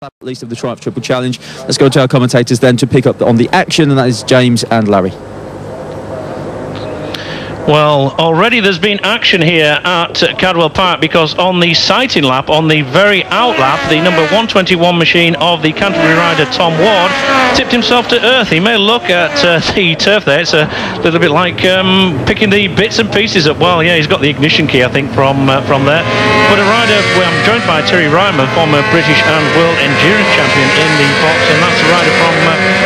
at least of the Triumph Triple Challenge. Let's go to our commentators then to pick up on the action, and that is James and Larry. Well, already there's been action here at Cadwell Park, because on the sighting lap, on the very out lap, the number 121 machine of the Canterbury rider Tom Ward tipped himself to earth. He may look at the turf there. It's a little bit like picking the bits and pieces up. Well, yeah, he's got the ignition key, I think, from there. But a rider, well, I'm joined by Terry Ryman, former British and World Endurance Champion in the box, and that's a rider from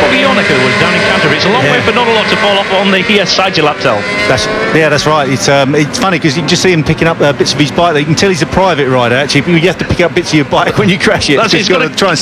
probably your neck of the woods down in Canterbury. It's a long way, but not a lot to fall off on the sighting lap, Tel. Yeah, that's right. It's funny because you can just see him picking up bits of his bike. You can tell he's a private rider, actually. You have to pick up bits of your bike when you crash it. That's, he's got to try and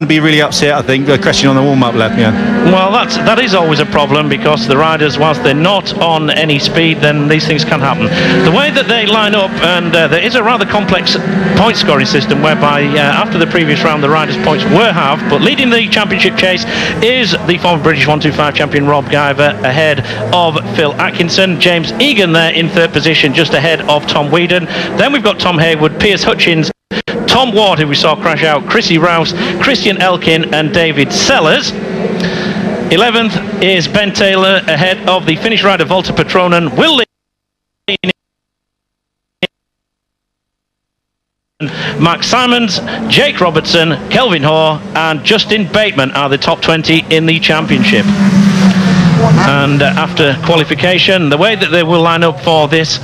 be really upset, I think, crashing on the warm-up lap. Yeah. Well, that is always a problem, because the riders, whilst they're not on any speed, then these things can happen. The way that they line up, and there is a rather complex point scoring system whereby after the previous round the riders' points were halved, but leading the championship chase is the former British 125 champion Rob Guyver, ahead of Phil Atkinson. James Egan there in third position, just ahead of Tom Whedon. Then we've got Tom Haywood, Piers Hutchins, Tom Ward, who we saw crash out, Chrissy Rouse, Christian Elkin and David Sellers. 11th is Ben Taylor, ahead of the Finnish rider Walter Petronen, Will Leaning, Mark Simons, Jake Robertson, Kelvin Hoare and Justin Bateman are the top 20 in the championship. And after qualification, the way that they will line up for this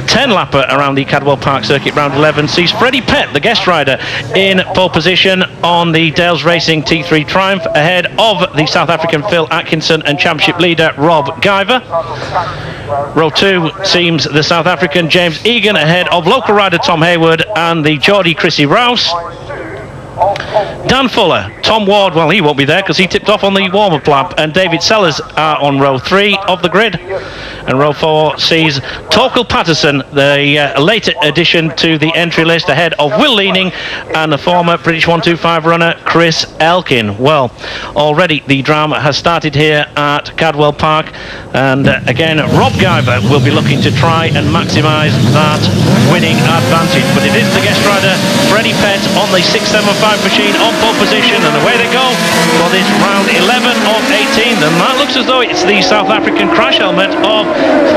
10-lapper around the Cadwell Park circuit, round 11, sees Freddie Pett, the guest rider, in pole position on the Dales Racing T3 Triumph, ahead of the South African Phil Atkinson and championship leader Rob Guyver. Row 2 seems the South African James Egan, ahead of local rider Tom Haywood and the Geordie Chrissy Rouse. Dan Fuller, Tom Ward, well, he won't be there because he tipped off on the warm-up lap, and David Sellers are on row 3 of the grid. And row 4 sees Torkel Patterson, the later addition to the entry list, ahead of Will Leaning and the former British 125 runner Chris Elkin. Well, already the drama has started here at Cadwell Park, and again Rob Guyver will be looking to try and maximise that winning advantage, but it is the guest rider Freddie Pett on the 675 machine on pole position, and away they go for this round 11 of 18. And that looks as though it's the South African crash helmet of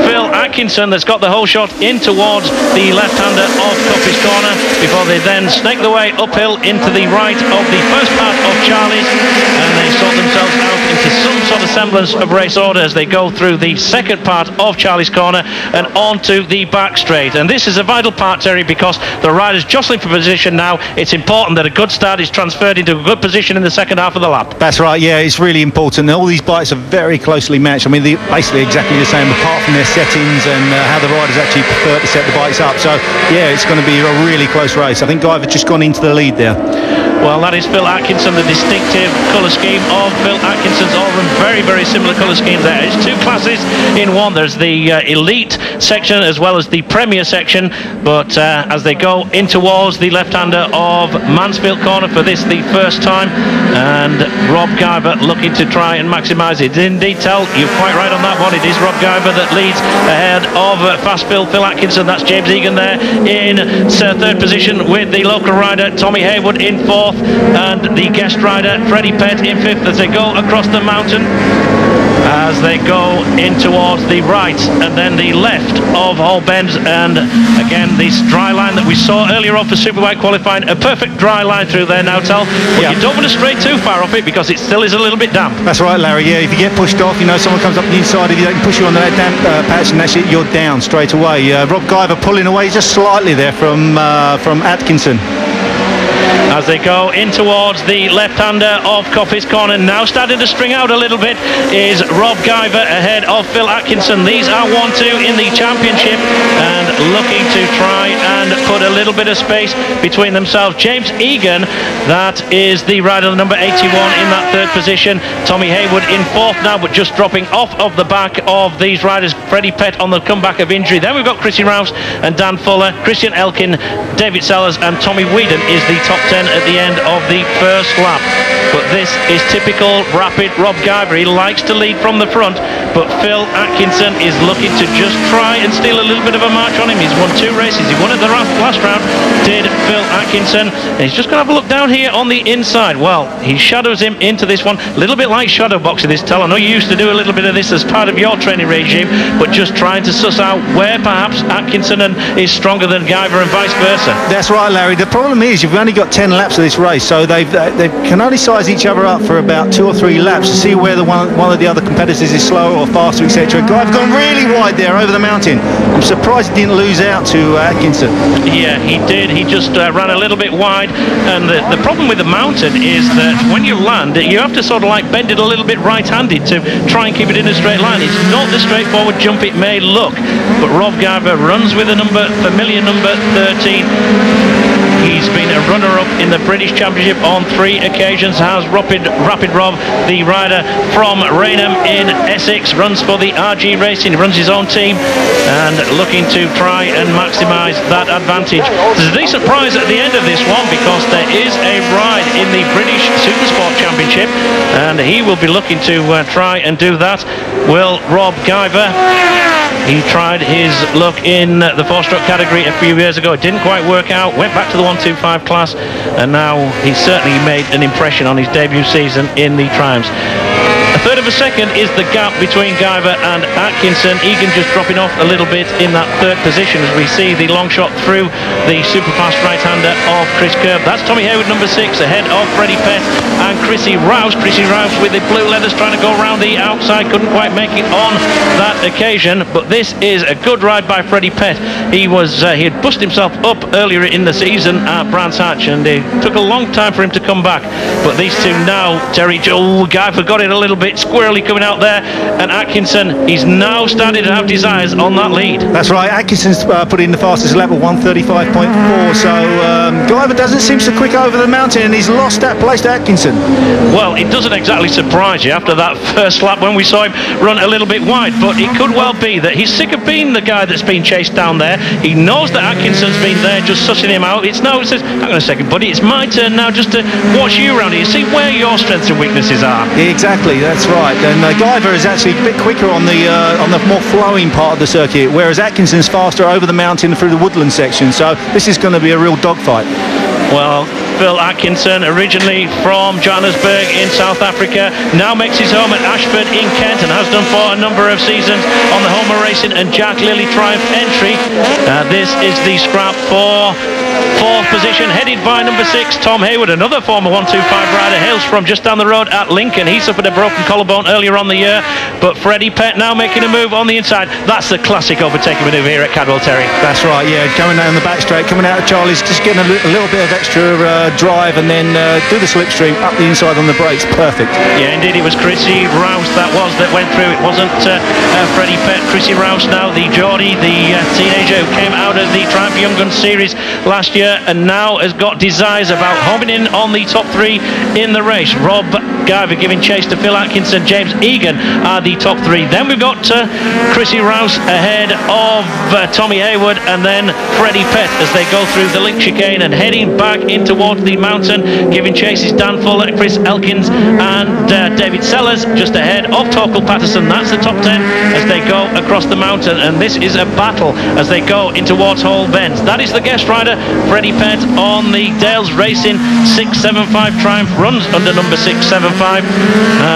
Phil Atkinson that's got the whole shot in towards the left-hander of Coppy's Corner, before they then snake their way uphill into the right of the first part of Charlie's, and they sort themselves out into some sort of semblance of race order as they go through the second part of Charlie's Corner and onto the back straight. And this is a vital part, Terry, because the riders jostling for position now. It's important that a good start is transferred into a good position in the second half of the lap. That's right, yeah, it's really important. All these bikes are very closely matched. I mean, they're basically exactly the same, apart from their settings and how the riders actually prefer to set the bikes up. So, yeah, it's going to be a really close race. I think Guyver's just gone into the lead there. Well, that is Phil Atkinson, the distinctive colour scheme of Phil Atkinson's all-round, very, very similar colour schemes there. It's two classes in one. There's the elite section as well as the premier section, but as they go in towards the left-hander of Mansfield Corner for this the first time, and Rob Guyver looking to try and maximise it. Indeed, Tel, you're quite right on that one. It is Rob Guyver that leads ahead of fast Phil Atkinson. That's James Egan there in third position, with the local rider Tommy Haywood in fourth, and the guest rider Freddie Pett in fifth as they go across the mountain, as they go in towards the right and then the left of Hall Bends. And again, this dry line that we saw earlier on for Superbike qualifying, a perfect dry line through there now, Tel, but yeah, you don't want to stray too far off it because it still is a little bit damp. That's right, Larry, yeah, if you get pushed off, you know, someone comes up the inside of you, they can push you on that damp patch, and that's it, you're down straight away. Rob Guyver pulling away just slightly there from Atkinson. As they go in towards the left-hander of Coppy's Corner, now starting to string out a little bit is Rob Guyver ahead of Phil Atkinson. These are 1-2 in the championship and looking to try and put a little bit of space between themselves. James Egan, that is the rider number 81 in that third position. Tommy Haywood in fourth now, but just dropping off of the back of these riders. Freddie Pett on the comeback of injury. Then we've got Chrissy Rouse and Dan Fuller, Christian Elkin, David Sellers and Tommy Whedon is the top 10 again at the end of the first lap. But this is typical rapid Rob Guyver. He likes to lead from the front, but Phil Atkinson is looking to just try and steal a little bit of a march on him. He's won 2 races. He won at the last round, did Phil Atkinson. And he's just going to have a look down here on the inside. Well, he shadows him into this one. A little bit like shadow boxing this, Tel. I know you used to do a little bit of this as part of your training regime, but just trying to suss out where perhaps Atkinson is stronger than Guyver and vice versa. That's right, Larry. The problem is you've only got 10 laps of this race, so they can only size each other up for about 2 or 3 laps to see where one of the other competitors is slower or faster, etc. Guyver's gone really wide there over the mountain. I'm surprised he didn't lose out to Atkinson. Yeah, he did. He just ran a little bit wide, and the problem with the mountain is that when you land, you have to sort of like bend it a little bit right-handed to try and keep it in a straight line. It's not the straightforward jump it may look, but Rob Guyver runs with a familiar number 13. He's been a runner-up in the British Championship on 3 occasions. Has Rapid Rob, the rider from Rainham in Essex, runs for the RG Racing, runs his own team, and looking to try and maximise that advantage. There's a decent prize at the end of this one because there is a ride in the British Supersport Championship, and he will be looking to try and do that. Will Rob Guyver? He tried his luck in the 4-stroke category a few years ago. It didn't quite work out. Went back to the 125 class, and now he certainly made an impression on his debut season in the Triumphs. A third of a second is the gap between Guyver and Atkinson. Egan just dropping off a little bit in that 3rd position as we see the long shot through the super fast right-hander of Chris Kerb. That's Tommy Hayward, number 6, ahead of Freddie Pett and Chrissy Rouse. Chrissy Rouse with the blue leathers trying to go around the outside. Couldn't quite make it on that occasion, but this is a good ride by Freddie Pett. He had busted himself up earlier in the season at Brands Hatch, and it took a long time for him to come back. But these two now, Terry Joel, Guyver got it a little bit squirrely coming out there, and Atkinson, he's now started to have his eyes on that lead. That's right, Atkinson's put in the fastest lap of 1:35.4, so Guyver doesn't seem so quick over the mountain, and he's lost that place to Atkinson. Well, it doesn't exactly surprise you after that first lap when we saw him run a little bit wide, but it could well be that he's sick of being the guy that's been chased down there. He knows that Atkinson's been there just sussing him out. It's now, it says, hang on a second, buddy, it's my turn now just to watch you around here, see where your strengths and weaknesses are. Exactly, that's right. And Guyver is actually a bit quicker on the more flowing part of the circuit, whereas Atkinson's faster over the mountain through the woodland section. So this is going to be a real dogfight. Well, Phil Atkinson, originally from Johannesburg in South Africa, now makes his home at Ashford in Kent and has done for a number of seasons on the Homer Racing and Jack Lilly Triumph entry. This is the scrap for 4th position, headed by number 6, Tom Hayward, another former 125 rider, hails from just down the road at Lincoln. He suffered a broken collarbone earlier on the year, but Freddie Pett now making a move on the inside. That's the classic overtaking manoeuvre here at Cadwell, Terry. That's right, yeah, coming down the back straight, coming out of Charlie's, just getting a little bit of extra drive, and then do the slipstream up the inside on the brakes. Perfect. Yeah, indeed, it was Chrissy Rouse that went through. It wasn't Freddie Pett. Chrissy Rouse now, the Geordie, the teenager who came out of the Triumph Young Guns series last year and now has got desires about homing in on the top 3 in the race. Rob Guyver giving chase to Phil Atkinson, James Egan are the top 3. Then we've got Chrissy Rouse ahead of Tommy Hayward, and then Freddie Pett as they go through the link chicane and heading back in towards the mountain. Giving chase is Dan Fuller, Chris Elkins and David Sellers just ahead of Torkel Patterson. That's the top 10 as they go across the mountain, and this is a battle as they go in towards Hall Bend. That is the guest rider, Freddie Pett, on the Dales Racing 675 Triumph, runs under number 675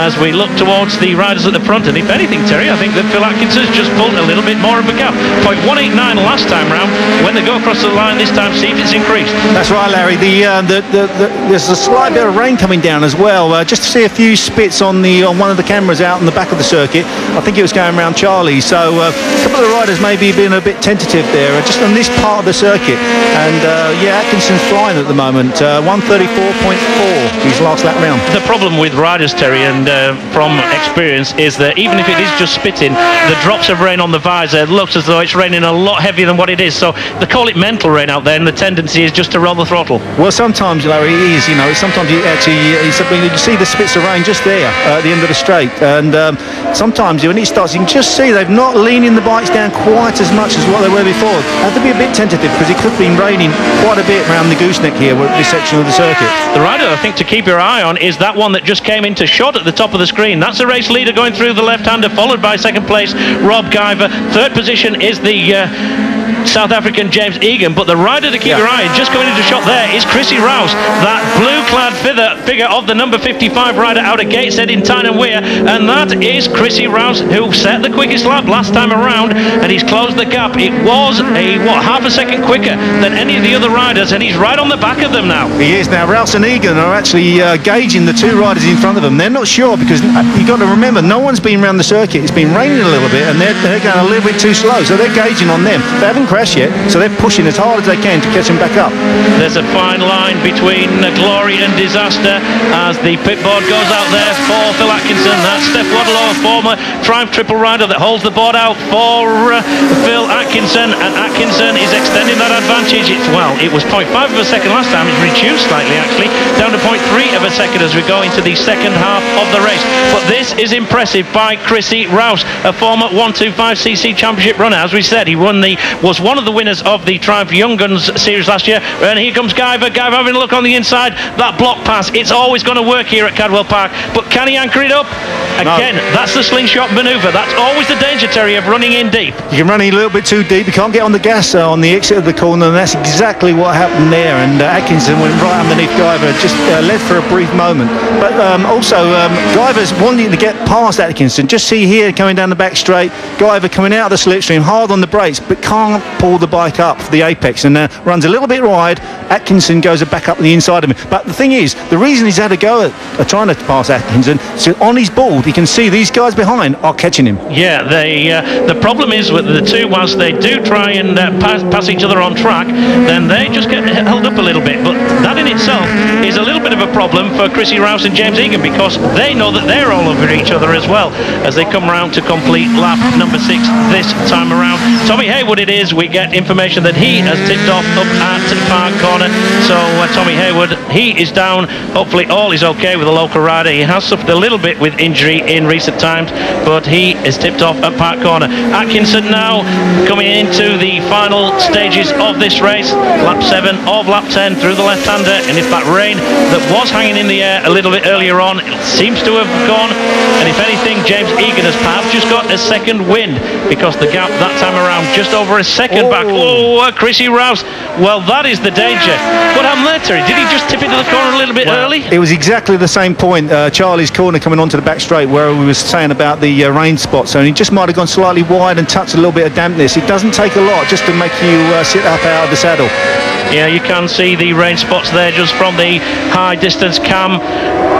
as we look towards the riders at the front. And if anything, Terry, I think that Phil Atkinson's just pulled a little bit more of a gap. 0.189 last time round. When they go across the line this time, see if it's increased. That's right, Larry. There's a slight bit of rain coming down as well. Just to see a few spits on one of the cameras out in the back of the circuit. I think it was going around Charlie. So a couple of the riders maybe being a bit tentative there, just on this part of the circuit. And yeah, Atkinson's flying at the moment. 1:34.4 his last lap round. The problem with riders, Terry, and from experience, is that even if it is just spitting, the drops of rain on the visor looks as though it's raining a lot heavier than what it is. So they call it mental rain out there, and the tendency is just to roll the throttle. Well, sometimes sometimes, Larry, he is, sometimes you see the spits of rain just there at the end of the straight, and sometimes when it starts, you can just see they've not leaning the bikes down quite as much as what they were before. They have to be a bit tentative because it could have been raining quite a bit around the gooseneck here with this section of the circuit. The rider, I think, to keep your eye on is that one that just came into shot at the top of the screen. That's the race leader going through the left-hander, followed by second place Rob Guyver. Third position is the South African James Egan, but the rider to keep your eye, just going into shot there, is Chrissy Rouse, that blue-clad figure of the number 55 rider out of Gateshead in Tyne and Wear, and that is Chrissy Rouse, who set the quickest lap last time around, and he's closed the gap. It was half a second quicker than any of the other riders, and he's right on the back of them now. He is now. Rouse and Egan are actually gauging the two riders in front of them. They're not sure because you've got to remember, no one's been around the circuit. It's been raining a little bit, and they're going a little bit too slow, so they're gauging on them. They haven't crashed yet, so they're pushing as hard as they can to catch them back up. There's a fine line between glory and disaster as the pit board goes out there for Phil Atkinson. That's Steph Waddell, former Triumph triple rider, that holds the board out for Phil Atkinson, and Atkinson is extending that advantage. It was 0.5 of a second last time. It's reduced slightly, actually, down to 0.3 of a second as we go into the second half of the race. But this is impressive by Chrissy Rouse, a former 125cc championship runner. As we said, he was one of the winners of the Triumph Young Guns series last year. And here comes Guyver having a look on the inside. That block pass, it's always going to work here at Cadwell Park, but can he anchor it up? Again, that's the slingshot manoeuvre. That's always the danger, Terry, of running in deep. You can run in a little bit too deep. You can't get on the gas on the exit of the corner, and that's exactly what happened there. And Atkinson went right underneath Guyver, just led for a brief moment. But also, Guyver's wanting to get past Atkinson. Just see here, coming down the back straight, Guyver coming out of the slipstream, hard on the brakes, but can't pull the bike up for the apex, and runs a little bit wide. Atkinson goes back up the inside of him. But the thing is, the reason he's had a go at trying to pass Atkinson, so on his board, you can see these guys behind are catching him. Yeah, the problem is with the two, whilst they do try and pass each other on track, then they just get held up a little bit. But that in itself is a little bit of a problem for Chrissy Rouse and James Egan, because they know that they're all over each other as well as they come round to complete lap number 6 this time around. Tommy Hayward it is. We get information that he has tipped off up at Park Corner. So Tommy Hayward, he is down. Hopefully all is okay with the local rider. He has suffered a little bit with injury in recent times, but he is tipped off at Park Corner. Atkinson now coming into the final stages of this race. Lap 7 of lap 10 through the left-hander, and if that rain that was hanging in the air a little bit earlier on, it seems to have gone, and if anything, James Egan has perhaps just got a second wind, because the gap that time around just over a second back. Chrissy Rouse, well, that is the danger. What happened there, Terry? Did he just tip into the corner a little bit early? It was exactly the same point, Charlie's corner coming onto the back straight, where we were saying about the rain spots, and he just might have gone slightly wide and touched a little bit of dampness. It doesn't take a lot just to make you sit up out of the saddle. Yeah, you can see the rain spots there just from the high distance cam.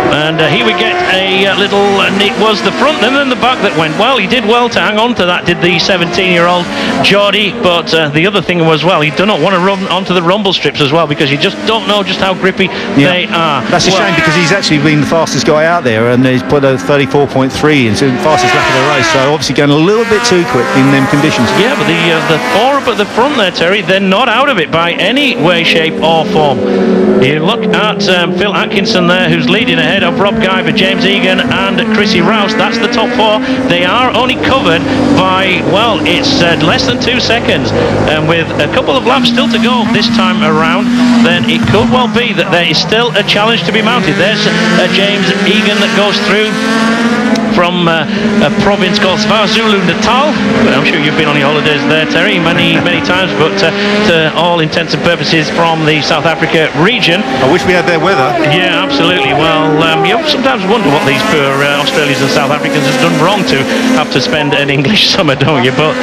And here we get a little, and it was the front and then the back that went well. He did well to hang on to that, did the 17-year-old Geordie, but the other thing was, well, he did not want to run onto the rumble strips as well, because you just don't know just how grippy they are. That's a shame, because he's actually been the fastest guy out there, and he's put a 34.3 into the fastest lap of the race, so obviously going a little bit too quick in them conditions. Yeah, but the four up at the front there, Terry, they're not out of it by any way, shape or form. You look at Phil Atkinson there, who's leading ahead of Rob Guyver, James Egan and Chrissy Rouse. That's the top 4. They are only covered by, well, it's less than 2 seconds, and with a couple of laps still to go this time around, then it could well be that there is still a challenge to be mounted. There's James Egan that goes through from a province called KwaZulu-Natal. I'm sure you've been on your holidays there, Terry, many times, but to all intents and purposes from the South Africa region. I wish we had their weather. Yeah, absolutely. Well, you sometimes wonder what these poor Australians and South Africans have done wrong to have to spend an English summer, don't you? But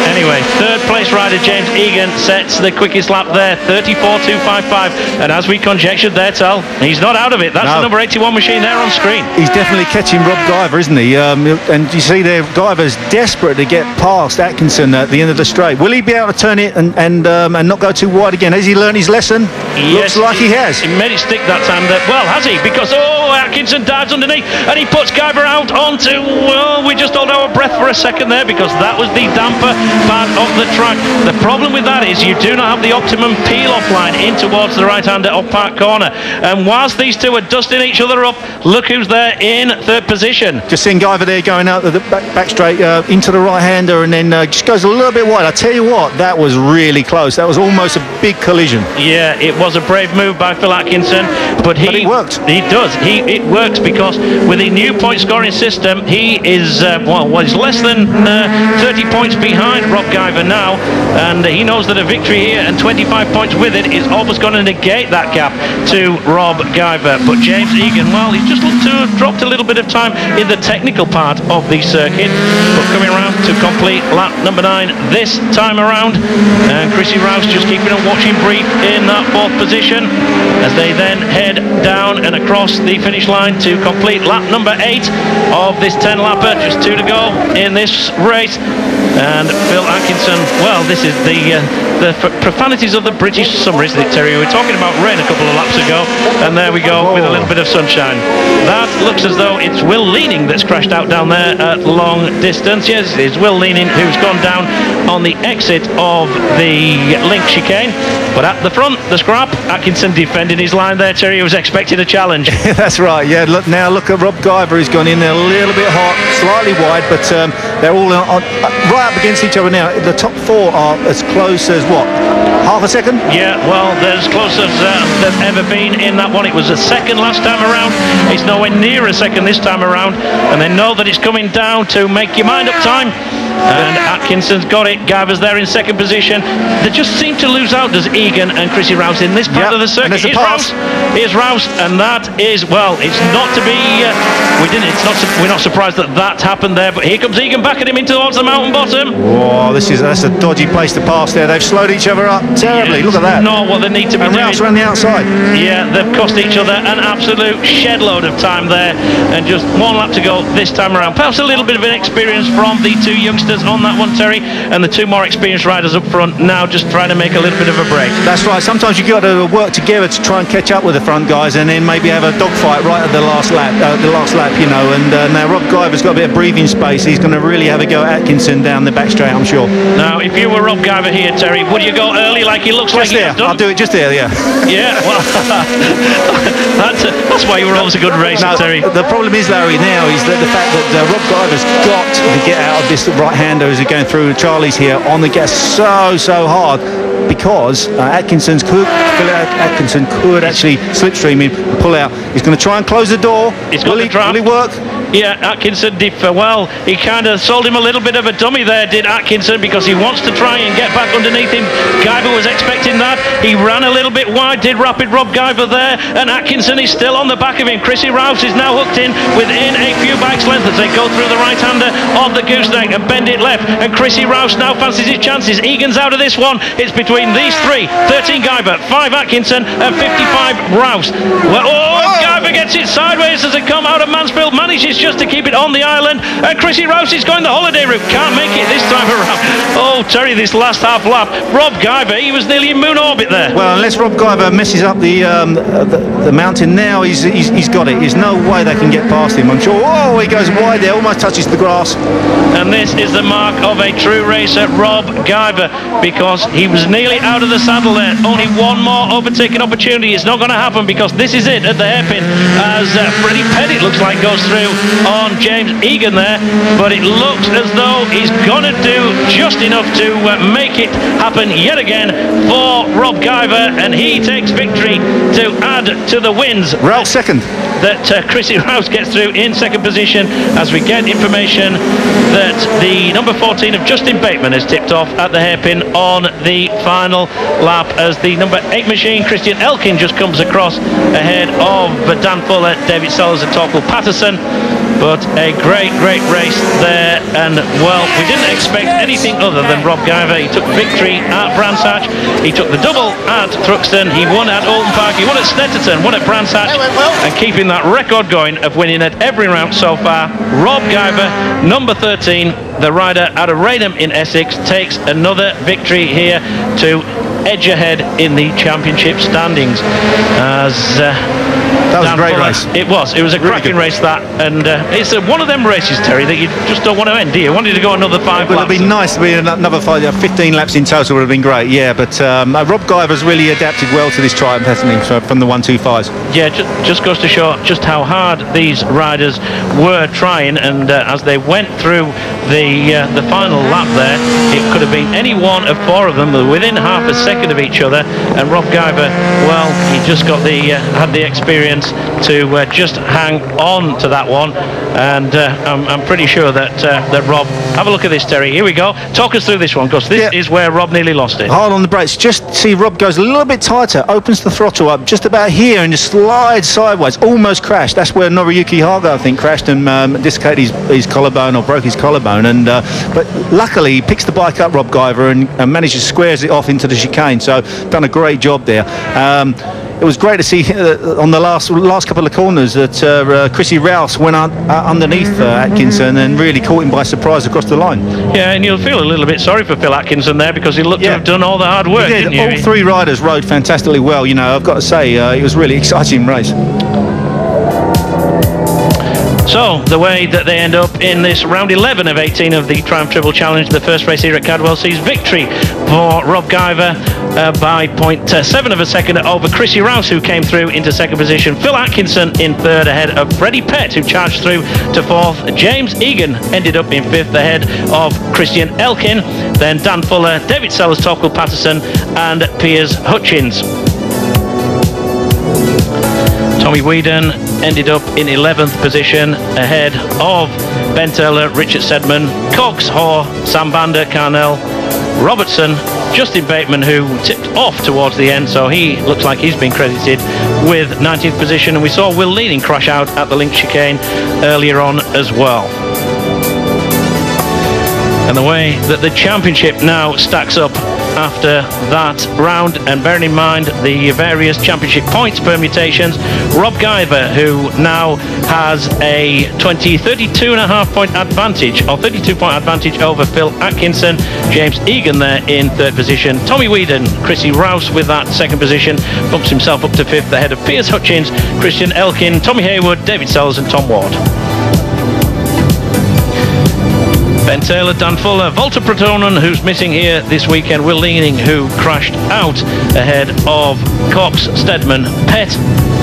anyway, third place rider James Egan sets the quickest lap there, 34.255, and as we conjectured there, Tal, he's not out of it. That's the number 81 machine there on screen. He's definitely catching Rob Guyver, isn't he? And you see there, Guyver's desperate to get past Atkinson at the end of the straight. Will he be able to turn it and not go too wide again? Has he learned his lesson? Yes, looks like he has. He made it stick that time. Well, has he? Because, Atkinson dives underneath and he puts Guyver out onto, well, we just hold our breath for a second there because that was the damper part of the track. The problem with that is you do not have the optimum peel-off line in towards the right-hander off Park Corner. And whilst these two are dusting each other up, look who's there in third position. Just seeing Guyver there going out the back straight into the right-hander and then just goes a little bit wide. I tell you what, that was really close. That was almost a big collision. Yeah, it was a brave move by Phil Atkinson, but it worked. He does. It works because with the new point scoring system, he is he's less than 30 points behind Rob Guyver now, and he knows that a victory here and 25 points with it is almost going to negate that gap to Rob Guyver. But James Egan, well, he's just looked to have dropped a little bit of time in the technical part of the circuit, but coming around to complete lap number 9 this time around, and Chrissy Rouse just keeping a watching brief in that 4th position as they then head down and across the finish line to complete lap number 8 of this 10-lapper. Just 2 to go in this race. And Phil Atkinson, well, this is the profanities of the British summer, isn't it, Terry? We were talking about rain a couple of laps ago, and there we go with a little bit of sunshine. That looks as though it's Will Leaning that's crashed out down there at long distance. Yes, it's Will Leaning who's gone down on the exit of the link chicane. But at the front, the scrap, Atkinson defending his line there, Terry. He was expecting a challenge. That's right, yeah. Look at Rob Guyver, who's gone in there a little bit hot, slightly wide, but they're all right up against each other now. The top 4 are as close as, what, half a second? Yeah, well, they're as close as they've ever been in that one. It was a second last time around. It's nowhere near a second this time around. And they know that it's coming down to make your mind up time. And Atkinson's got it. Guyver's there in second position. They just seem to lose out, does Egan and Chrissy Rouse in this part of the circuit. Here's Rouse, and that is, well, it's not to be. We're not surprised that happened there. But here comes Egan back at him in towards the mountain bottom. Whoa, that's a dodgy place to pass there. They've slowed each other up terribly. Look at that. Not what they need to be doing. And Rouse around the outside. Yeah, they've cost each other an absolute shed load of time there, and just 1 lap to go this time around. Perhaps a little bit of inexperience from the 2 youngsters on that one, Terry, and the 2 more experienced riders up front now just trying to make a little bit of a break. That's right. Sometimes you've got to work together to try and catch up with the front guys, and then maybe have a dogfight right at the last lap. You know. And now Rob Guyver's got a bit of breathing space. He's going to really have a go at Atkinson down the back straight, I'm sure. Now, if you were Rob Guyver here, Terry, would you go early like he looks just like there? He has done? I'll do it just there. Yeah. Yeah. Well, that's why you were always a good racer, Terry. The problem is, Larry, now is that the fact that Rob Guyver's got to get out of this right-hander as he's going through Charlie's here on the gas so hard, because Atkinson could actually slipstream him and pull out. He's going to try and close the door. Will he work? Yeah, Atkinson did well. He kind of sold him a little bit of a dummy there, did Atkinson, because he wants to try and get back underneath him. Guyver was expecting that. He ran a little bit wide, did rapid Rob Guyver there, and Atkinson is still on the back of him. Chrissy Rouse is now hooked in within a few bikes length as they go through the right-hander of the gooseneck and bend it left, and Chrissy Rouse now fancies his chances. Egan's out of this one. It's between these 3, 13 Guyver, 5 Atkinson and 55 Rouse. Guyver gets it sideways as they come out of Mansfield, manages just to keep it on the island, and Chrissy Rouse is going the holiday route, can't make it this time around. Oh, Terry, this last half lap, Rob Guyver, he was nearly in moon orbit there. Well, unless Rob Guyver messes up the mountain now, he's got it. There's no way they can get past him, I'm sure. Oh, he goes wide there, almost touches the grass. And this is the mark of a true racer, Rob Guyver, because he was nearly out of the saddle there. Only 1 more overtaking opportunity. It's not going to happen because this is it at the hairpin as Freddie Pettit looks like goes through on James Egan there, but it looks as though he's gonna do just enough to make it happen yet again for Rob Guyver, and he takes victory to add to the wins. Rouse second. That Chrissy Rouse gets through in second position as we get information that the number 14 of Justin Bateman has tipped off at the hairpin on the final lap as the number 8 machine Christian Elkin just comes across ahead of Dan Fuller, David Sellers and Torkel Patterson. But a great race there, and well, we didn't expect anything other than Rob Guyver. He took victory at Brands Hatch, he took the double at Thruxton, he won at Alton Park, he won at Snetterton, won at Brands Hatch, and keeping that record going of winning at every round so far. Rob Guyver, number 13, the rider out of Raynham in Essex, takes another victory here to edge ahead in the championship standings. As that was a great race. It was a cracking race, that, and it's one of them races, Terry, that you just don't want to end, do you? Wanted to go another 5 laps. It would have been nice to be another 15 laps in total would have been great, yeah, but Rob Guyver's really adapted well to this triumph, hasn't he, from the 125s. Yeah, just goes to show just how hard these riders were trying, and as they went through the final lap there, it could have been any one of 4 of them. They were within half a second of each other, and Rob Guyver, well, he just got had the experience to just hang on to that one, and I'm pretty sure that Rob, have a look at this, Terry, here we go, talk us through this one, because this is where Rob nearly lost it. Hard on the brakes, just see Rob goes a little bit tighter, opens the throttle up just about here and just slides sideways, almost crashed. That's where Noriyuki Haga, I think, crashed and dislocated his collarbone, or broke his collarbone, and but luckily he picks the bike up, Rob Guyver, and manages to squares it off into the chicane, so done a great job there. It was great to see on the last couple of corners that Chrissy Rouse went underneath Atkinson and really caught him by surprise across the line. Yeah, and you'll feel a little bit sorry for Phil Atkinson there, because he looked to have done all the hard work, didn't you? All 3 riders rode fantastically well, you know, I've got to say, it was a really exciting race. So, the way that they end up in this round 11 of 18 of the Triumph Triple Challenge, the first race here at Cadwell, sees victory for Rob Guyver by 0.7 of a second over Chrissy Rouse, who came through into second position. Phil Atkinson in third, ahead of Freddie Pett, who charged through to fourth. James Egan ended up in fifth, ahead of Christian Elkin. Then Dan Fuller, David Sellers, Torquil Patterson, and Piers Hutchins. Tommy Whedon ended up in 11th position, ahead of Ben Taylor, Richard Sedman, Cox, Hoare, Sam Bander, Carnell, Robertson, Justin Bateman, who tipped off towards the end, so he looks like he's been credited with 19th position, and we saw Will Leading crash out at the Link Chicane earlier on as well. And the way that the championship now stacks up after that round, and bearing in mind the various championship points permutations, Rob Guyver, who now has a 32.5 point advantage, or 32 point advantage over Phil Atkinson. James Egan there in third position. Tommy Whedon, Chrissy Rouse with that second position, bumps himself up to fifth, ahead of Piers Hutchins, Christian Elkin, Tommy Hayward, David Sellers and Tom Ward. Ben Taylor, Dan Fuller, Walter Protonen, who's missing here this weekend, Will Leaning, who crashed out, ahead of Cox, Stedman, Pett,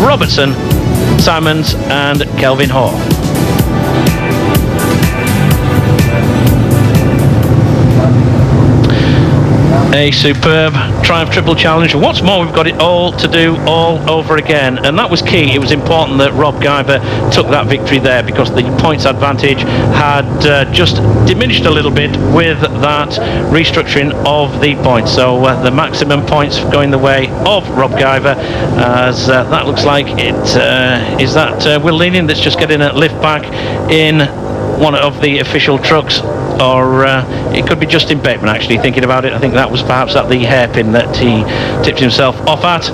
Robertson, Simons and Kelvin Hoare. A superb Triumph Triple Challenge. What's more, we've got it all to do all over again, and that was key. It was important that Rob Guyver took that victory there, because the points advantage had just diminished a little bit with that restructuring of the points. So the maximum points going the way of Rob Guyver, as that looks like it is that Will Leaning that's just getting a lift back in one of the official trucks, or it could be Justin Bateman, actually, thinking about it. I think that was perhaps at the hairpin that he tipped himself off at.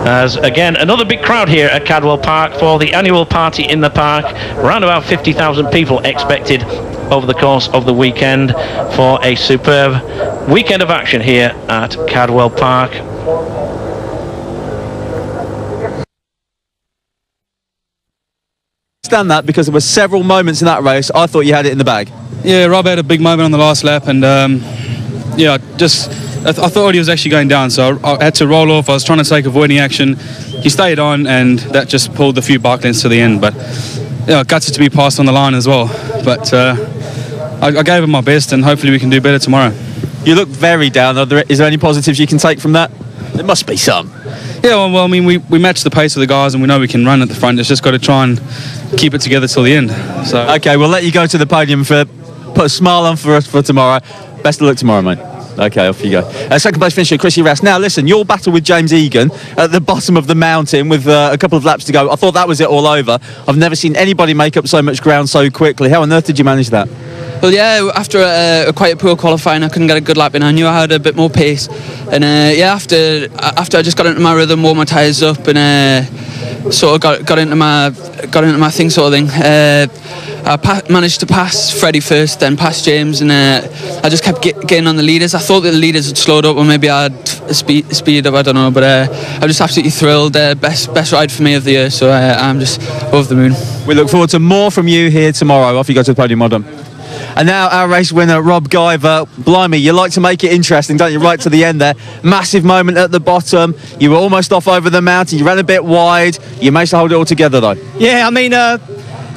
As again, another big crowd here at Cadwell Park for the annual party in the park. Around about 50,000 people expected over the course of the weekend for a superb weekend of action here at Cadwell Park. That, because there were several moments in that race I thought you had it in the bag. Yeah, Rob had a big moment on the last lap, and yeah, I thought he was actually going down, so I had to roll off. I was trying to take avoiding action. He stayed on, and that just pulled a few bike lengths to the end, but yeah, gutted to be passed on the line as well. But I gave it my best, and hopefully we can do better tomorrow. You look very down. Is there any positives you can take from that? There must be some. Yeah, well, I mean, we match the pace of the guys, and we know we can run at the front. It's just got to try and keep it together till the end. So okay, we'll let you go to the podium, put a smile on for us for tomorrow. Best of luck tomorrow, mate. Okay, off you go. Second place finisher, Chrissy Rouse. Now, listen, your battle with James Egan at the bottom of the mountain with a couple of laps to go. I thought that was it all over. I've never seen anybody make up so much ground so quickly. How on earth did you manage that? Well, yeah, after a quite a poor qualifying, I couldn't get a good lap in. I knew I had a bit more pace, and after I just got into my rhythm, wore my tyres up, and sort of got into my thing, sort of thing. I managed to pass Freddie first, then pass James, and I just kept getting on the leaders. I thought that the leaders had slowed up, or maybe I'd speed up, I don't know, but I'm just absolutely thrilled. Best ride for me of the year, so I'm just over the moon. We look forward to more from you here tomorrow. Off you go to the podium, well done. And now our race winner, Rob Guyver. Blimey, you like to make it interesting, don't you? Right to the end there. Massive moment at the bottom. You were almost off over the mountain. You ran a bit wide. You managed to hold it all together, though. Yeah, I mean,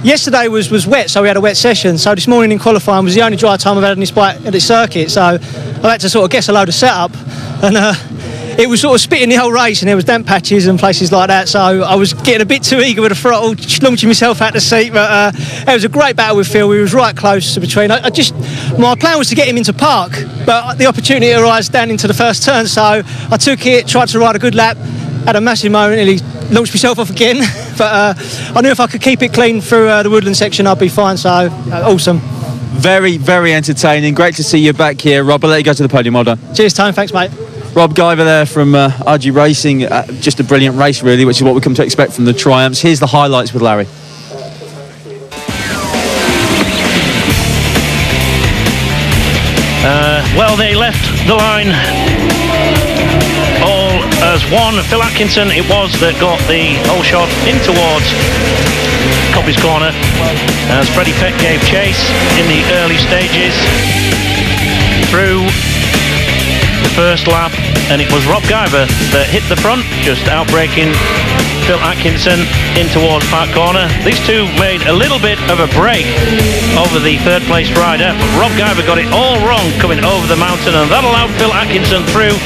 yesterday was wet, so we had a wet session. So this morning in qualifying was the only dry time I've had on this bike at this circuit. So I had to sort of guess a load of setup. And it was sort of spitting the whole race, and there was damp patches and places like that, so I was getting a bit too eager with the throttle, launching myself out the seat, but it was a great battle with Phil. We was right close between. My plan was to get him into park, but the opportunity arose down into the first turn, so I took it, tried to ride a good lap, had a massive moment, nearly launched myself off again, but I knew if I could keep it clean through the woodland section, I'd be fine, so awesome. Very, very entertaining. Great to see you back here, Rob. I'll let you go to the podium. Well done. Cheers, Tone. Thanks, mate. Rob Guyver there from RG Racing. Just a brilliant race, really, which is what we come to expect from the Triumphs. Here's the highlights with Larry. Well, they left the line all as one. Phil Atkinson it was that got the whole shot in towards Coppice Corner as Freddie Peck gave chase in the early stages through the first lap, and it was Rob Guyver that hit the front, just outbraking Phil Atkinson in towards Park Corner. These two made a little bit of a break over the third place rider, but Rob Guyver got it all wrong coming over the mountain, and that allowed Phil Atkinson through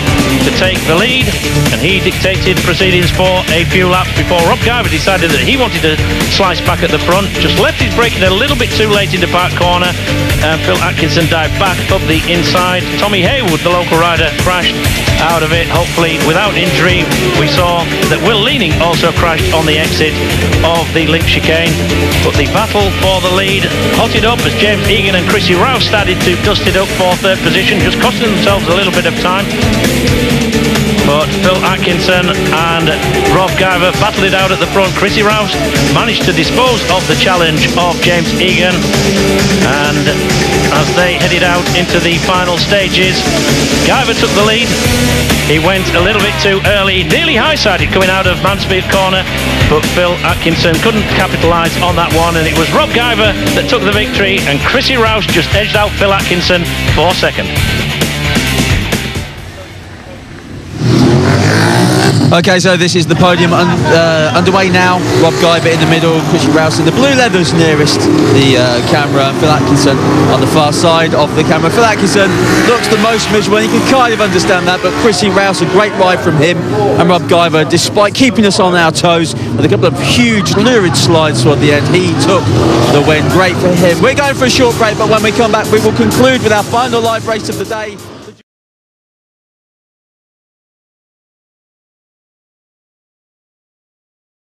to take the lead, and he dictated proceedings for a few laps before Rob Guyver decided that he wanted to slice back at the front, just left his braking a little bit too late into Park Corner, and Phil Atkinson dived back up the inside. Tommy Haywood, the local rider, crashed out of it, hopefully without injury. We saw that Will Leaning also crashed on the exit of the link chicane, but the battle for the lead hotted up as James Egan and Chrissy Rouse started to dust it up for third position, just costing themselves a little bit of time. But Phil Atkinson and Rob Guyver battled it out at the front. Chrissy Rouse managed to dispose of the challenge of James Egan, and as they headed out into the final stages, Guyver took the lead. He went a little bit too early, nearly high-sided coming out of Mansfield Corner, but Phil Atkinson couldn't capitalise on that one, and it was Rob Guyver that took the victory, and Chrissy Rouse just edged out Phil Atkinson for second. Okay, so this is the podium underway now. Rob Guyver in the middle, Chrissy Rouse in the blue leathers nearest the camera. Phil Atkinson on the far side of the camera. Phil Atkinson looks the most miserable, and you can kind of understand that, but Chrissy Rouse, a great ride from him, and Rob Guyver, despite keeping us on our toes with a couple of huge lurid slides toward the end, he took the win. Great for him. We're going for a short break, but when we come back, we will conclude with our final live race of the day.